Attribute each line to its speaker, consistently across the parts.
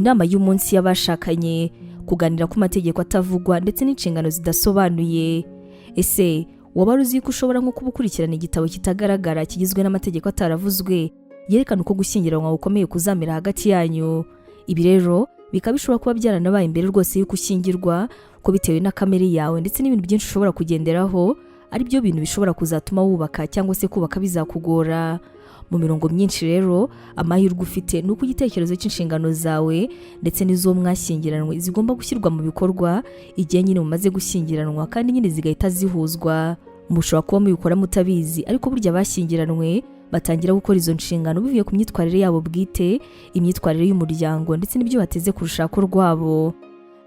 Speaker 1: inama y'umunsi y'abashakanye, kuganira ku mategeko atavugwa ndetse n'inshingano zidasobanuye. Ese waba uzi ko ushobora nko kubukurikirana igitabo kitagaragara kigizwe n'amategeko ataravuzwe yerekana uko gushyingiranwa gukomeye kuzamera hagati yanyu? Ibi rero bikaba bishobora kuba byaranabaye imbere rwose y'uko ushyingirwa, ko bitewe na kamere yawe ndetse n'ibintu byinshi ushobora kugenderaho ari byo bintu bishobora kuzatuma wubaka cyangwa se kubaka bizakugora. Mu mirongo myinshi rero amahirwe ufite nuko igitekerezo cy'inshingano zawe ndetse n'izo mwashyingiranwe zigomba gushyirwa mu bikorwa igihe nyine mumaze gushyingiranwa, kandi nyine zigahita zihuzwa. Mushobora kuba mubikora mutabizi, ariko burya abashyingiranwe batangira gukora izo nshingano bivuye ku myitwarire yabo bwite, imyitwarire y'umuryango ndetse n'ibyo bateze ku rushako rwabo.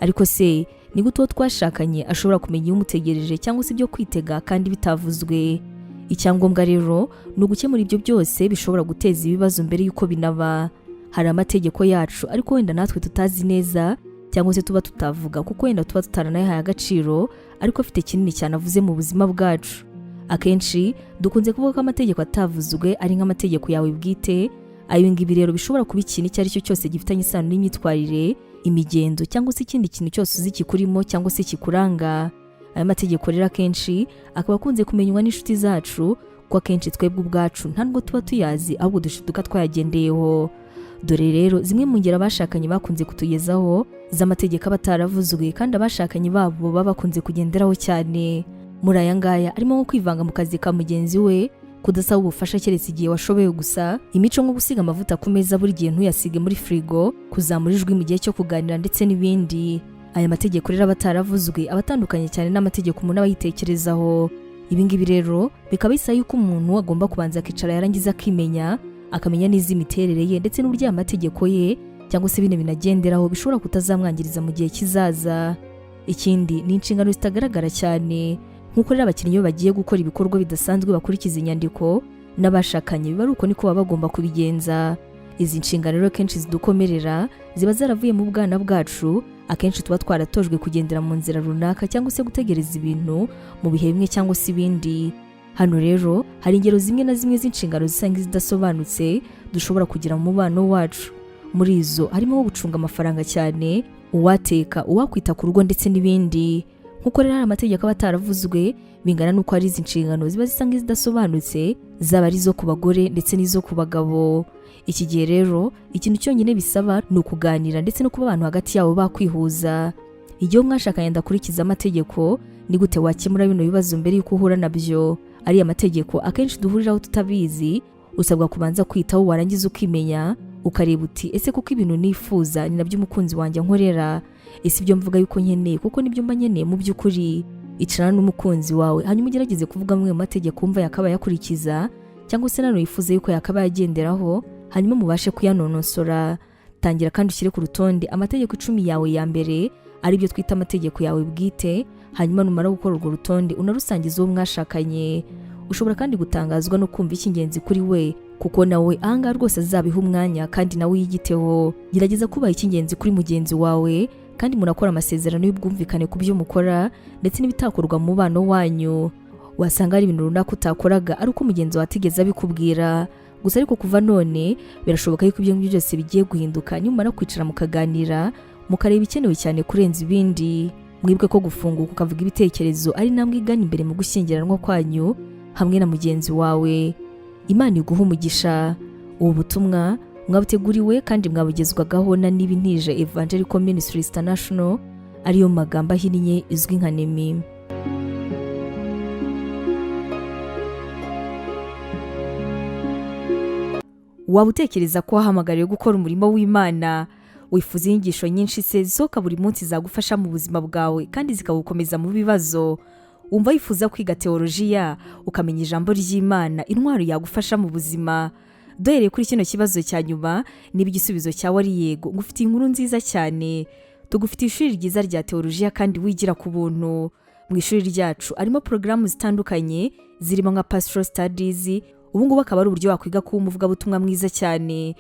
Speaker 1: Ariko se ni gute uwo twashakanye ashobora kumenya iyo umutegereje cyangwa se ibyo kwitega kandi bitavuzwe? Icyangombwa rero ni ugukemura ibyo byose bishobora guteza ibibazo mbere y'uko binaba. Hari amategeko yacu ariko wenda natwe tutazi neza cyangwa se tuba tutavuga kuko wenda tuba tutaranayahaye agaciro, ariko afite kinini cyane avuze mu buzima bwacu. Akenshi dukunze kuvuga ko amategeko atavuzwe ari nk'amategeko yawe bwite. Ayo ngibi rero bishobora kuba ikintu icyo ari cyo cyose gifitanye isano n'imyitwarire, imigendo cyangwa se ikindi kintu cyose uzi kikurimo cyangwa se kikuranga. Aya mategeko rero akenshi akaba akunze kumenywa n'inshuti zacu, ko akenshi twebwe ubwacu ntabwo tuba tuyazi ahubwo dushiduka twayagendeyeho. Dore rero zimwe mu ngero abashakanye bakunze kutugezaho z'amategeko aba ataravuzwe kandi abashakanye babo baba bakunze kugenderaho cyane. Muri aya ngaya arimo nko kwivanga mu kazi ka mugenzi we, kudasaba ubufasha keretse igihe washoboye gusa, imico nko gusiga amavuta ku meza buri gihe ntuyasige muri frigo, kuzamura ijwi mu gihe cyo kuganira ndetse n'ibindi. Aya mategeko rero abataravuzwe abatandukanye cyane n'amategeko umuntu aba yitekerezaho. Ibi ngibi rero bikaba bisa yuko umuntu agomba kubanza akicara yarangiza akimenya, akamenya neza imiterere ye ndetse n'uburyo amategeko ye cyangwa se bine binagenderaho bishobora kutazamwangiriza mu gihe kizaza. Ikindi ni inshingano zitagaragara cyane, nk'uko rero abakinnyi iyo bagiye gukora ibikorwa bidasanzwe bakurikiza inyandiko, n'abashakanye biba ari uko niko baba bagomba kubigenza. Izi nshingano rero kenshi zidukomerera ziba zaravuye mu bwana bwacu, akenshi tuba twaratojwe kugendera mu nzira runaka cyangwa se gutegereza ibintu mu bihe bimwe cyangwa se ibindi. Hano rero hari ingero zimwe na zimwe z'inshingano zisa nk'izidasobanutse dushobora kugira mu mubano wacu. Muri izo harimo nko gucunga amafaranga cyane, uwateka, uwakwita ku rugo ndetse n'ibindi. Nkuko rero amategeko aba ataravuzwe bingana nuko ari izi nshingano ziba zisa nk'izidasobanutse, zaba ari zo ku bagore ndetse n'izo ku bagabo. Iki gihe rero ikintu cyonyine bisaba ni ukuganira ndetse no kuba abantu hagati yabo bakwihuza. Igihe mwashakanye ndakurikiza amategeko, ni gute wakemura bino bibazo mbere y'uko uhura nabyo? Ari amategeko akenshi duhuriraho tutabizi, usabwa kubanza kwitaho warangiza ukimenya, ukareba uti ese kuko ibintu nifuza ni nabyo umukunzi wanjye nkorera? Ese ibyo mvuga yuko nkeneye kuko nibyo mba nkeneye mu by'ukuri? Icarana n'umukunzi wawe hanyuma ugerageze kuvuga amwe mu mategeko wumva yakaba yakurikiza cyangwa se nano yifuza yuko yakaba yagenderaho, hanyuma mubashe kuyanonosora. Tangira kandi ushyire ku rutonde amategeko 10 yawe ya mbere, ari byo twita amategeko yawe bwite, hanyuma numara gukora urwo rutonde unarusangiza uwo mwashakanye. Ushobora kandi gutangazwa no kumva icy'ingenzi kuri we, kuko nawe ahanga rwose azabiha umwanya kandi nawe yigiteho. Gerageza kubaha icy'ingenzi kuri mugenzi wawe kandi murakora amasezerano y'ubwumvikane ku byo mukora ndetse n'ibitakorwa mu bano wanyu. Wasanga ari ibintu runaka utakoraga ari uko mugenzi watigeze abikubwira, gusa ariko kuva none birashoboka yuko ibyo ngibyo byose bigiye guhinduka nyuma kwicara mukaganira, mukareba ikenewe cyane kurenza ibindi. Mwibwe ko gufunguka ukavuga ibitekerezo ari nambwe igana imbere mu gushyingiranwa kwanyu hamwe na mugenzi wawe. Imana iguha umugisha. Ubu butumwa mwabuteguriwe kandi mwabugezwagaho na Nibi Ntije Evangelical Ministries International, ariyo magambo ahinnye izwi nka Nemi. Waba utekereza ko wahamagariwe gukora umurimo w'Imana? Wifuza inyigisho nyinshi se zisohoka buri munsi zagufasha mu buzima bwawe kandi zikagukomeza mu bibazo? Umva wifuza kwiga teolojiya, ukamenya ijambo ry'Imana, intwaro yagufasha mu buzima? Duhereye kuri kino kibazo cya nyuma, niba igisubizo cyawe ari yego, ngufitiye inkuru nziza cyane. Tugufitiye ishuri ryiza rya teolojiya kandi wigira ku buntu. Mu ishuri ryacu arimo porogaramu zitandukanye zirimo nka pastoral studies. Ubu ngubu akaba ari uburyo wakwiga kuba umuvugabutumwa mwiza cyane.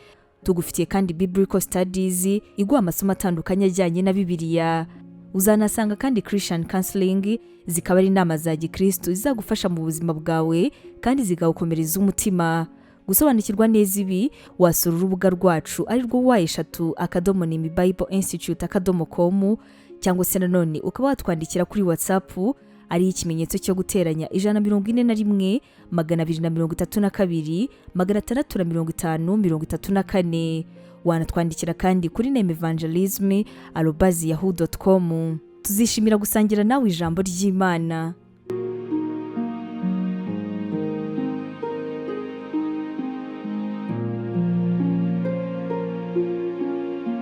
Speaker 1: Tugufitiye kandi biblical studies, iguha amasomo atandukanye ajyanye na Bibiliya. Uzanasanga kandi Christian counseling, zikaba ari inama za Gikristo zizagufasha mu buzima bwawe kandi zigagukomereza umutima. Gusobanukirwa neza ibi wasura urubuga rwacu ari rwo wa#nemibibleinstitute.com cyangwa se nanone ukaba watwandikira kuri WhatsApp ari ikimenyetso cyo guteranya 141 232 650 wanatwandikira kandi kuri nemevangelism@yahoo.com. Tuzishimira gusangira nawe ijambo ry'Imana.